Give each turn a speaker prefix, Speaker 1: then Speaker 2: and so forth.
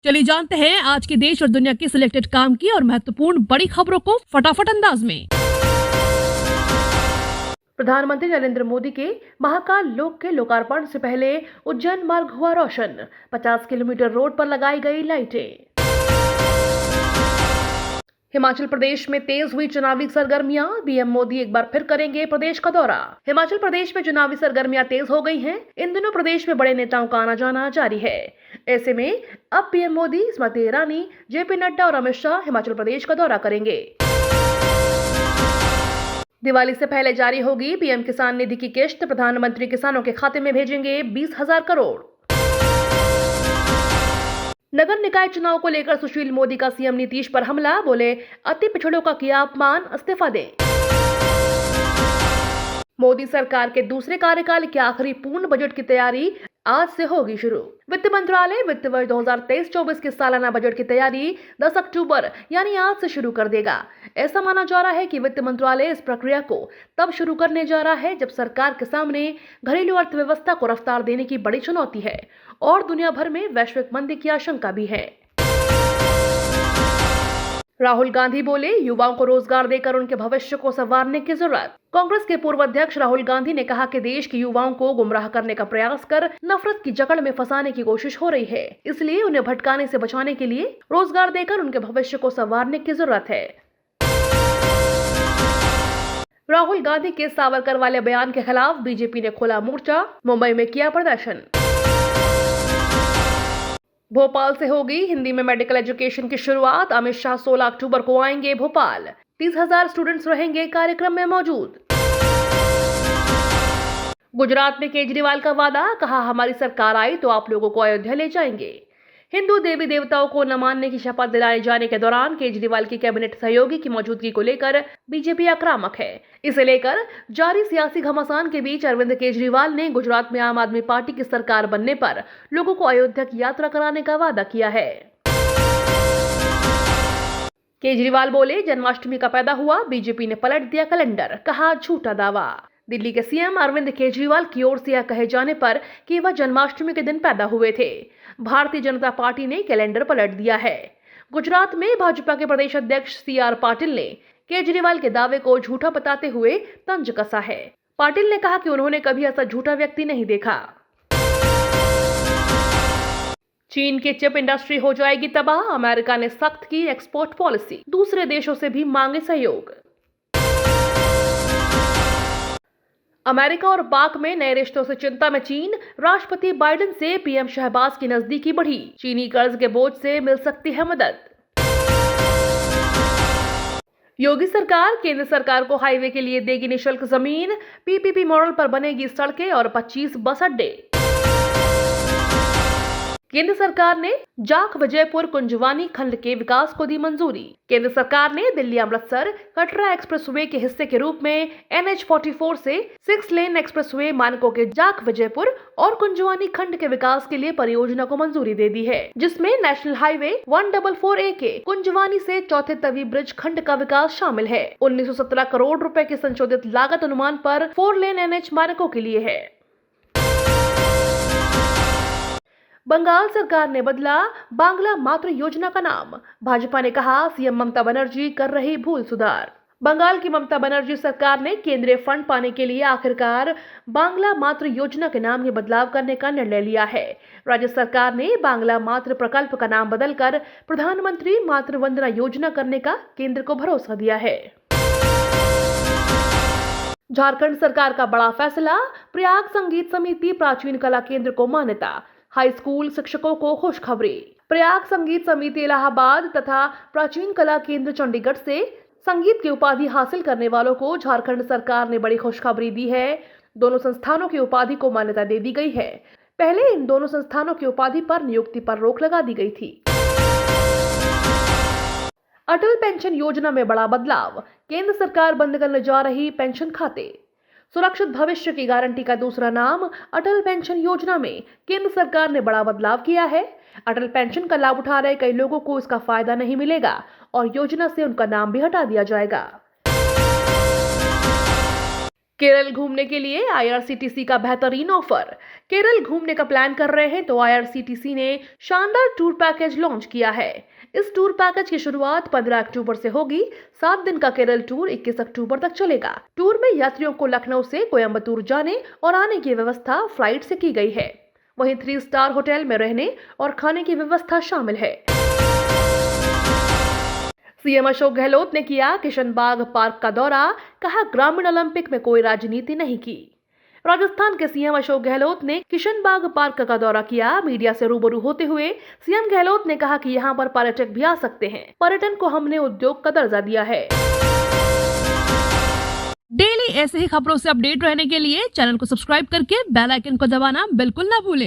Speaker 1: चलिए जानते हैं आज के देश और दुनिया की सिलेक्टेड काम की और महत्वपूर्ण बड़ी खबरों को फटाफट अंदाज में। प्रधानमंत्री नरेंद्र मोदी के महाकाल लोक के लोकार्पण से पहले उज्जैन मार्ग हुआ रोशन, 50 किलोमीटर रोड पर लगाई गई लाइटें। हिमाचल प्रदेश में तेज हुई चुनावी सरगर्मियां, पीएम मोदी एक बार फिर करेंगे प्रदेश का दौरा। हिमाचल प्रदेश में चुनावी सरगर्मियां तेज हो गई हैं। इन दिनों प्रदेश में बड़े नेताओं का आना जाना जारी है। ऐसे में अब पीएम मोदी, स्मृति ईरानी, जेपी नड्डा और अमित शाह हिमाचल प्रदेश का दौरा करेंगे। दिवाली से पहले जारी होगी पीएम किसान निधि की किश्त, प्रधानमंत्री किसानों के खाते में भेजेंगे 20,000 करोड़। नगर निकाय चुनाव को लेकर सुशील मोदी का सीएम नीतीश पर हमला, बोले अति पिछड़ों का किया अपमान, इस्तीफा दें। मोदी सरकार के दूसरे कार्यकाल के आखिरी पूर्ण बजट की तैयारी आज से होगी शुरू। वित्त मंत्रालय वित्त वर्ष 2023-24 के सालाना बजट की तैयारी 10 अक्टूबर यानी आज से शुरू कर देगा। ऐसा माना जा रहा है कि वित्त मंत्रालय इस प्रक्रिया को तब शुरू करने जा रहा है जब सरकार के सामने घरेलू अर्थव्यवस्था को रफ्तार देने की बड़ी चुनौती है और दुनिया भर में वैश्विक मंदी की आशंका भी है। राहुल गांधी बोले युवाओं को रोजगार देकर उनके भविष्य को संवारने की जरूरत। कांग्रेस के पूर्व अध्यक्ष राहुल गांधी ने कहा कि देश के युवाओं को गुमराह करने का प्रयास कर नफरत की जकड़ में फंसाने की कोशिश हो रही है, इसलिए उन्हें भटकाने से बचाने के लिए रोजगार देकर उनके भविष्य को संवारने की जरूरत है। राहुल गांधी के सावरकर वाले बयान के खिलाफ बीजेपी ने खोला मोर्चा, मुंबई में किया प्रदर्शन। भोपाल से होगी हिंदी में मेडिकल एजुकेशन की शुरुआत, अमित शाह 16 अक्टूबर को आएंगे भोपाल, 30,000 स्टूडेंट्स रहेंगे कार्यक्रम में मौजूद। गुजरात में केजरीवाल का वादा, कहा हमारी सरकार आई तो आप लोगों को अयोध्या ले जाएंगे। हिंदू देवी देवताओं को न मानने की शपथ दिलाए जाने के दौरान केजरीवाल की कैबिनेट सहयोगी की मौजूदगी को लेकर बीजेपी आक्रामक है। इसे लेकर जारी सियासी घमासान के बीच अरविंद केजरीवाल ने गुजरात में आम आदमी पार्टी की सरकार बनने पर लोगों को अयोध्या की यात्रा कराने का वादा किया है। केजरीवाल बोले जन्माष्टमी का पैदा हुआ, बीजेपी ने पलट दिया कैलेंडर, कहा झूठा दावा। दिल्ली के सीएम अरविंद केजरीवाल की ओर से यह कहे जाने पर कि वह जन्माष्टमी के दिन पैदा हुए थे। भारतीय जनता पार्टी ने कैलेंडर पलट दिया है। गुजरात में भाजपा के प्रदेश अध्यक्ष सीआर पाटिल ने केजरीवाल के दावे को झूठा बताते हुए तंज कसा है। पाटिल ने कहा कि उन्होंने कभी ऐसा झूठा व्यक्ति नहीं देखा। चीन की चिप इंडस्ट्री हो जाएगी तबाह, अमेरिका ने सख्त की एक्सपोर्ट पॉलिसी, दूसरे देशों से भी मांगे सहयोग। अमेरिका और पाक में नए रिश्तों से चिंता में चीन, राष्ट्रपति बाइडेन से पीएम शहबाज की नजदीकी बढ़ी, चीनी कर्ज के बोझ से मिल सकती है मदद। योगी सरकार केंद्र सरकार को हाईवे के लिए देगी निःशुल्क जमीन, पीपीपी मॉडल पर बनेगी सड़कें और 25 बस अड्डे। केंद्र सरकार ने जाख विजयपुर कुंजवानी खंड के विकास को दी मंजूरी। केंद्र सरकार ने दिल्ली अमृतसर कटरा एक्सप्रेसवे के हिस्से के रूप में NH-44 से 6 लेन एक्सप्रेसवे मानकों के जाख विजयपुर और कुंजवानी खंड के विकास के लिए परियोजना को मंजूरी दे दी है, जिसमें नेशनल हाईवे 144A के कुंजवानी से चौथे तवी ब्रिज खंड का विकास शामिल है। 1917 करोड़ रुपए के संशोधित लागत अनुमान पर 4 लेन NH मानकों के लिए है। बंगाल सरकार ने बदला बांग्ला मातृ योजना का नाम, भाजपा ने कहा सीएम ममता बनर्जी कर रही भूल सुधार। बंगाल की ममता बनर्जी सरकार ने केंद्रीय फंड पाने के लिए आखिरकार बांग्ला मातृ योजना के नाम में बदलाव करने का निर्णय लिया है। राज्य सरकार ने बांग्ला मातृ प्रकल्प का नाम बदलकर प्रधानमंत्री मातृ वंदना योजना करने का केंद्र को भरोसा दिया है। झारखंड सरकार का बड़ा फैसला, प्रयाग संगीत समिति प्राचीन कला केंद्र को मान्यता, हाई स्कूल शिक्षकों को खुशखबरी। प्रयाग संगीत समिति इलाहाबाद तथा प्राचीन कला केंद्र चंडीगढ़ से संगीत की उपाधि हासिल करने वालों को झारखंड सरकार ने बड़ी खुशखबरी दी है। दोनों संस्थानों की उपाधि को मान्यता दे दी गई है। पहले इन दोनों संस्थानों की उपाधि पर नियुक्ति पर रोक लगा दी गई थी। अटल पेंशन योजना में बड़ा बदलाव, केंद्र सरकार बंद करने जा रही पेंशन खाते। सुरक्षित भविष्य की गारंटी का दूसरा नाम अटल पेंशन योजना में केंद्र सरकार ने बड़ा बदलाव किया है। अटल पेंशन का लाभ उठा रहे कई लोगों को इसका फायदा नहीं मिलेगा और योजना से उनका नाम भी हटा दिया जाएगा। केरल घूमने के लिए आईआरसीटीसी का बेहतरीन ऑफर। केरल घूमने का प्लान कर रहे हैं तो आईआरसीटीसी ने शानदार टूर पैकेज लॉन्च किया है। इस टूर पैकेज की शुरुआत 15 अक्टूबर से होगी। 7 दिन का केरल टूर 21 अक्टूबर तक चलेगा। टूर में यात्रियों को लखनऊ से कोयम्बटूर जाने और आने की व्यवस्था फ्लाइट से की गई है। वहीं 3 स्टार होटल में रहने और खाने की व्यवस्था शामिल है। सीएम अशोक गहलोत ने किया किशनबाग पार्क का दौरा, कहा ग्रामीण ओलंपिक में कोई राजनीति नहीं की। राजस्थान के सीएम अशोक गहलोत ने किशनबाग पार्क का दौरा किया। मीडिया से रूबरू होते हुए सीएम गहलोत ने कहा कि यहां पर पर्यटक भी आ सकते हैं। पर्यटन को हमने उद्योग का दर्जा दिया है।
Speaker 2: डेली ऐसे ही खबरों से अपडेट रहने के लिए चैनल को सब्सक्राइब करके बेल आइकन को दबाना बिल्कुल ना भूलें।